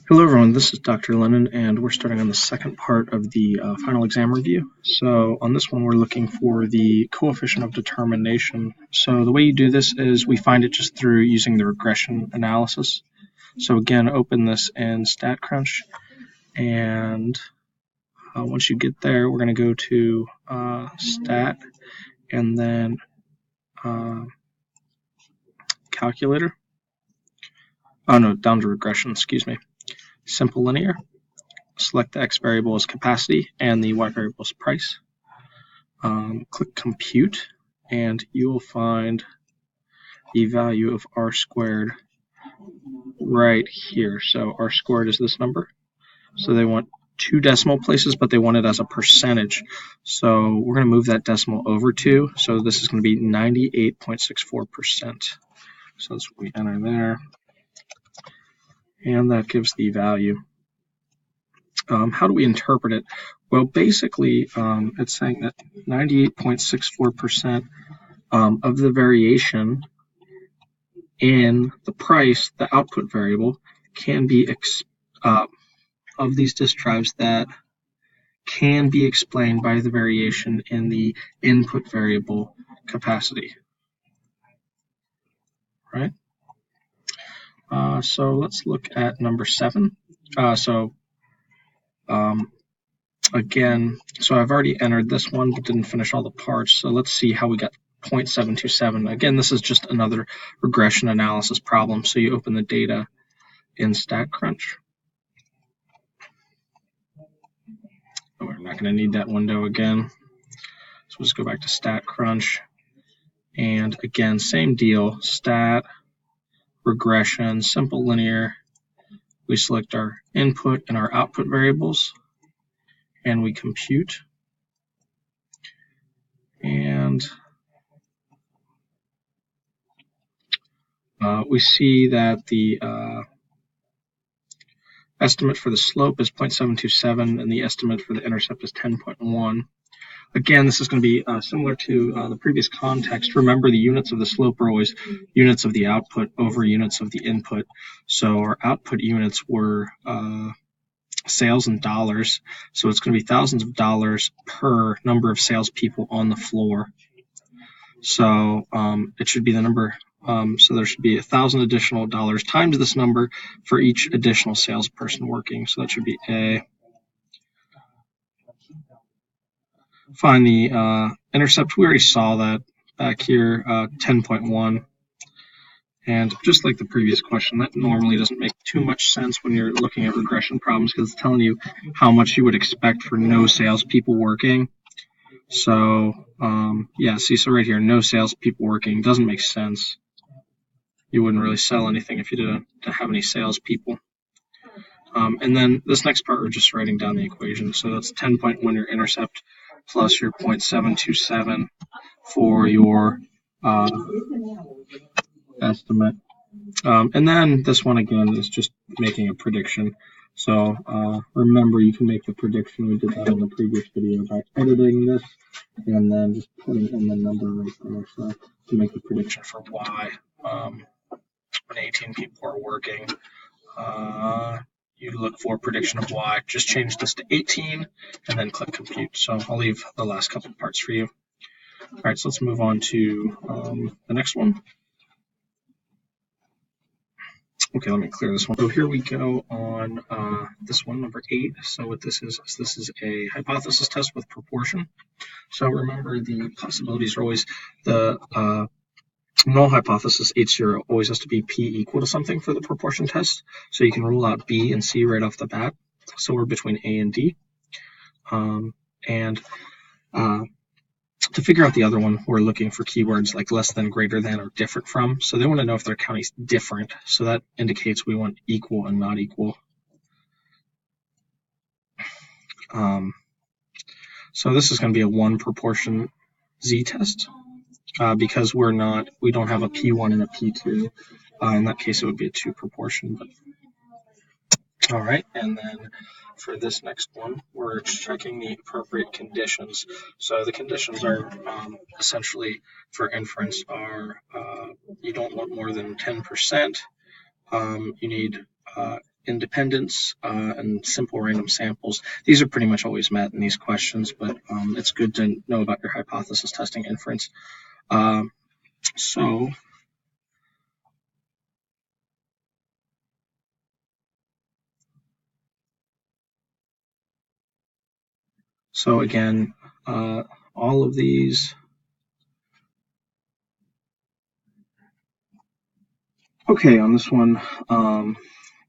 Hello everyone, this is Dr. Lennon and we're starting on the second part of the final exam review. So on this one we're looking for the coefficient of determination. So the way you do this is we find it just through using the regression analysis. So again, open this in StatCrunch, and once you get there we're going to go to Stat and then Calculator. Oh no, down to Regression, excuse me. Simple Linear. Select the x variable as capacity and the y variable as price. Click Compute, and you will find the value of r squared right here. So r squared is this number. So they want 2 decimal places, but they want it as a percentage. So we're going to move that decimal over 2. So this is going to be 98.64%. So that's what we enter there. And that gives the value. How do we interpret it? Well, basically, it's saying that 98.64% of the variation in the price, the output variable, can be of these disk drives that can be explained by the variation in the input variable capacity. Right? So let's look at number 7. Again, so I've already entered this one but didn't finish all the parts, so let's see how we got 0.727. Again, this is just another regression analysis problem. So you open the data in StatCrunch. Oh, we're not going to need that window again. So we'll just go back to StatCrunch. And again, same deal, Stat, Regression, Simple Linear. We select our input and our output variables, and we compute. And we see that the estimate for the slope is 0.727 and the estimate for the intercept is 10.1. Again, this is going to be similar to the previous context. Remember, the units of the slope are always units of the output over units of the input. So our output units were sales in dollars. So it's going to be thousands of dollars per number of salespeople on the floor. So it should be the number. So there should be 1,000 additional dollars times this number for each additional salesperson working. So that should be A. Find the intercept. We already saw that back here, 10.1. And just like the previous question, that normally doesn't make too much sense when you're looking at regression problems because it's telling you how much you would expect for no salespeople working. So, yeah, see, so right here, no salespeople working doesn't make sense. You wouldn't really sell anything if you didn't have any salespeople. And then this next part, we're just writing down the equation. So that's 10.1 your intercept plus your 0.727 for your estimate. And then this one again is just making a prediction. So remember, you can make the prediction. We did that in the previous video by editing this and then just putting in the number right there. So to make the prediction for Y, when 18 people are working, you look for prediction of Y. Just change this to 18 and then click compute. So I'll leave the last couple parts for you. All right, so let's move on to the next one. Okay, let me clear this one. So here we go on this one, number 8. So what this is a hypothesis test with proportion. So remember, the possibilities are always the null hypothesis H0 always has to be P equal to something for the proportion test. So you can rule out B and C right off the bat. So we're between A and D. To figure out the other one, we're looking for keywords like less than, greater than, or different from. So they want to know if their county's different. So that indicates we want equal and not equal. So this is going to be a 1 proportion Z-test because we don't have a P1 and a P2. In that case, it would be a 2 proportion. But all right, and then for this next one, we're checking the appropriate conditions. So the conditions are essentially for inference are you don't want more than 10%. You need independence, and simple random samples. These are pretty much always met in these questions, but it's good to know about your hypothesis testing inference. So again, all of these. Okay, on this one,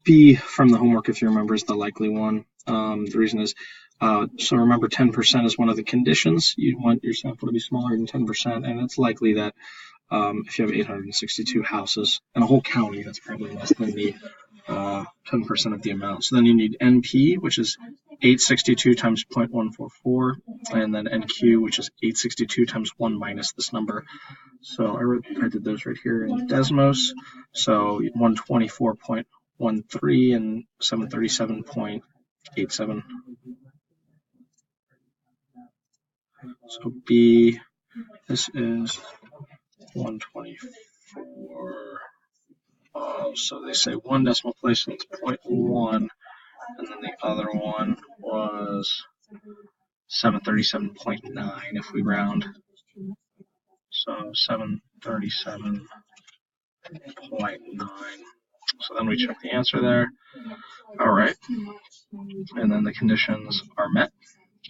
B from the homework, if you remember, is the likely one. The reason is, so remember 10% is one of the conditions. You want your sample to be smaller than 10%, and it's likely that if you have 862 houses in a whole county, that's probably less than the 10% of the amount. So then you need NP, which is 862 times 0.144, and then NQ, which is 862 times 1 minus this number. So I did those right here in Desmos. So 124.13 and 737.87. So B, this is 124. So they say 1 decimal place, so it's 0.1, and then the other one was 737.9 if we round. So 737.9. So then we check the answer there. All right. And then the conditions are met,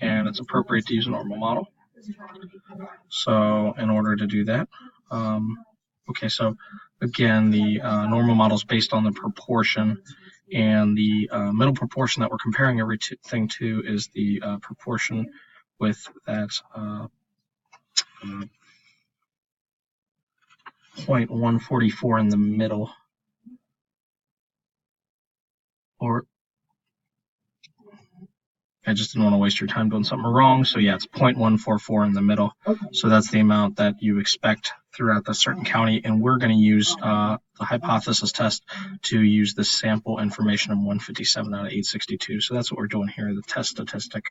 and it's appropriate to use a normal model. So in order to do that, okay, so again, the normal model is based on the proportion, and the middle proportion that we're comparing everything to is the proportion with that 0.144 in the middle, or I just didn't want to waste your time doing something wrong. So yeah, it's 0.144 in the middle. Okay. So that's the amount that you expect throughout the certain county. And we're going to use the hypothesis test to use the sample information of 157 out of 862. So that's what we're doing here, the test statistic.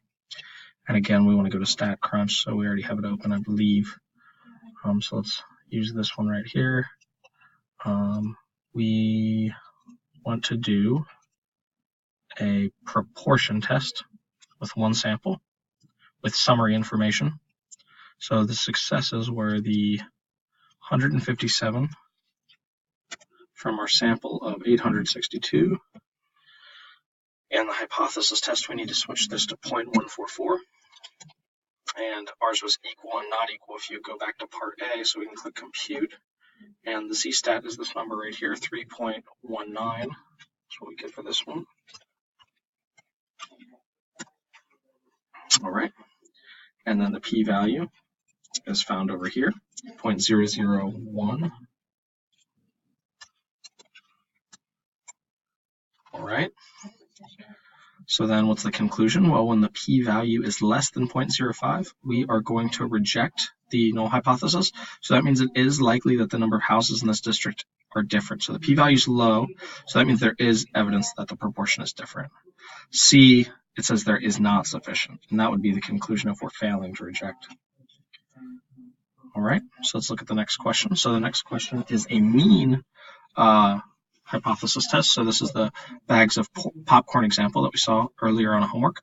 And again, we want to go to StatCrunch. So we already have it open, I believe. So let's use this one right here. We want to do a proportion test with one sample with summary information. So the successes were the 157 from our sample of 862. And the hypothesis test, we need to switch this to 0.144. And ours was equal and not equal if you go back to part A, so we can click compute. And the Z-stat is this number right here, 3.19. That's what we get for this one. All right. And then the p-value is found over here, 0.001. All right. So then what's the conclusion? Well, when the p-value is less than 0.05, we are going to reject the null hypothesis. So that means it is likely that the number of houses in this district are different. So the p-value is low, so that means there is evidence that the proportion is different. C, it says there is not sufficient, and that would be the conclusion if we're failing to reject. All right, so let's look at the next question. So the next question is a mean hypothesis test. So this is the bags of popcorn example that we saw earlier on a homework.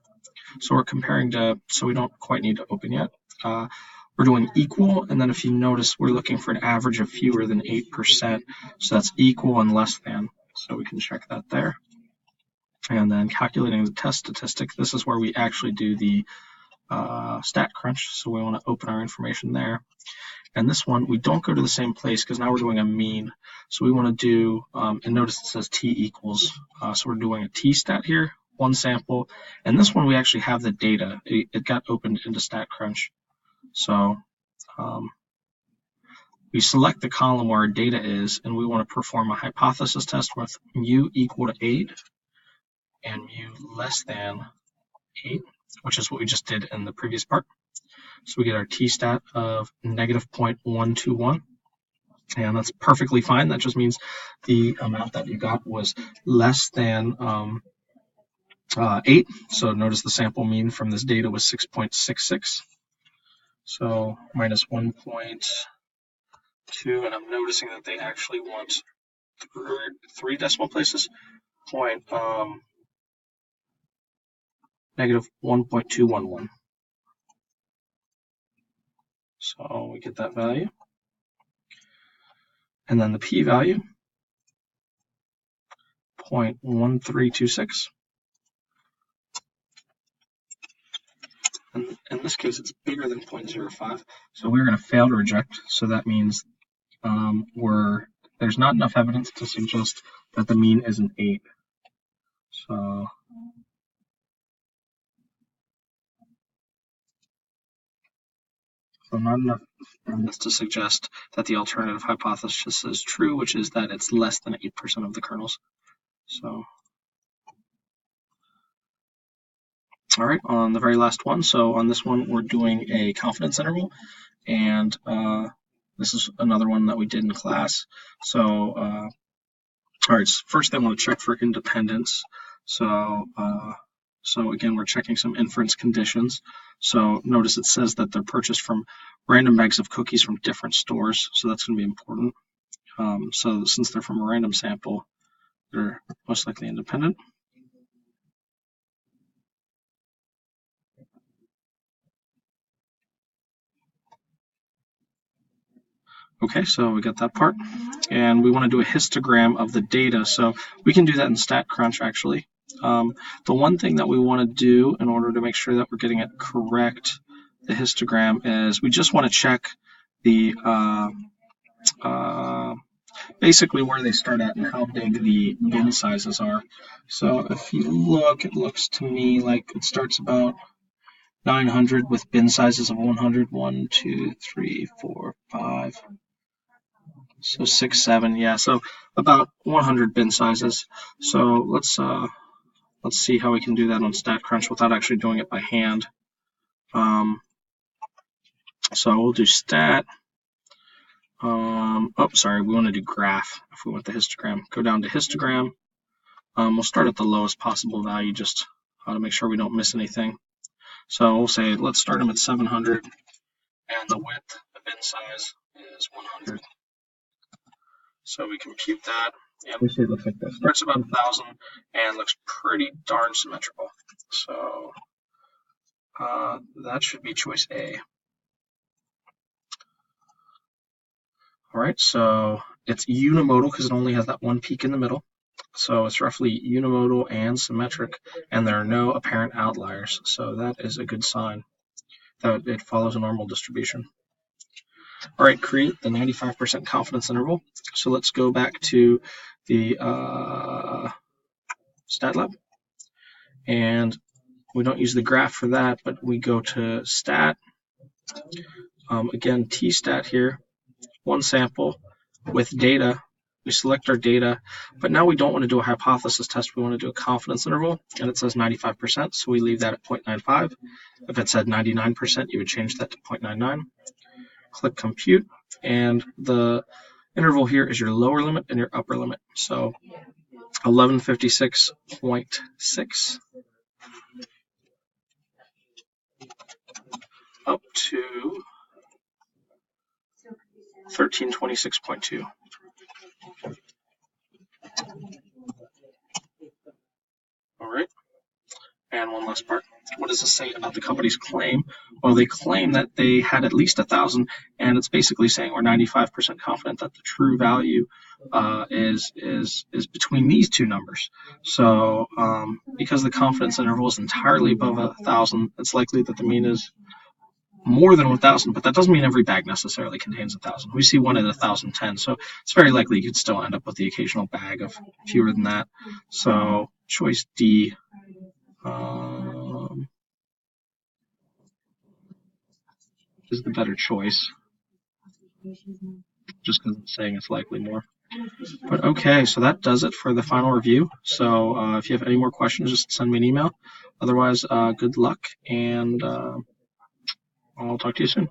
So we're comparing to, so we don't quite need to open yet. We're doing equal, and then if you notice, we're looking for an average of fewer than 8%. So that's equal and less than. So we can check that there. And then calculating the test statistic, this is where we actually do the StatCrunch. So we want to open our information there. And this one, we don't go to the same place because now we're doing a mean. So we want to do, and notice it says t equals. So we're doing a t-stat here, one sample. And this one, we actually have the data. It got opened into StatCrunch. So we select the column where our data is, and we want to perform a hypothesis test with mu equal to 8 and mu less than 8, which is what we just did in the previous part. So we get our t-stat of negative 0.121, and that's perfectly fine. That just means the amount that you got was less than 8. So notice the sample mean from this data was 6.66. So minus 1.2, and I'm noticing that they actually want 3 decimal places. negative 1.211. So we get that value. And then the p-value, 0.1326. And in this case, it's bigger than 0.05. So we're going to fail to reject. So that means there's not enough evidence to suggest that the mean is an 8. So not enough evidence to suggest that the alternative hypothesis is true, which is that it's less than 8% of the kernels. So, all right, on the very last one. So on this one, we're doing a confidence interval, and this is another one that we did in class. So, all right, so first I want to check for independence. So again, we're checking some inference conditions. So notice it says that they're purchased from random bags of cookies from different stores. So that's going to be important. So since they're from a random sample, they're most likely independent. Okay, so we got that part. And we want to do a histogram of the data. So we can do that in StatCrunch, actually. The one thing that we want to do in order to make sure that we're getting it correct, the histogram, is we just want to check the basically where they start at and how big the bin sizes are. So if you look, it looks to me like it starts about 900 with bin sizes of 100. 1, 2, 3, 4, 5. So 6, 7, yeah. So about 100 bin sizes. So let's see how we can do that on StatCrunch without actually doing it by hand. So we'll do stat. Oh, sorry, we want to do graph if we want the histogram. Go down to histogram. We'll start at the lowest possible value just to make sure we don't miss anything. So we'll say let's start them at 700, and the width, the bin size, is 100. So we compute that, and we see it looks like this. Starts about 1,000 and looks pretty darn symmetrical. So that should be choice A. All right, so it's unimodal because it only has that one peak in the middle. So it's roughly unimodal and symmetric, and there are no apparent outliers. So that is a good sign that it follows a normal distribution. All right, create the 95% confidence interval. So let's go back to the stat lab. And we don't use the graph for that, but we go to stat. Again, t-stat here, one sample with data. We select our data, but now we don't want to do a hypothesis test. We want to do a confidence interval, and it says 95%, so we leave that at 0.95. If it said 99%, you would change that to 0.99. Click compute, and the interval here is your lower limit and your upper limit. So 1156.6 up to 1326.2. All right. And one last part. What does this say about the company's claim? Well, they claim that they had at least 1,000, and it's basically saying we're 95% confident that the true value is between these two numbers. So because the confidence interval is entirely above 1,000, it's likely that the mean is more than 1,000, but that doesn't mean every bag necessarily contains 1,000. We see one in 1,010, so it's very likely you could still end up with the occasional bag of fewer than that. So choice D. Is the better choice, just because it's saying it's likely more. But okay, so that does it for the final review. So if you have any more questions, just send me an email. Otherwise, good luck, and I'll talk to you soon.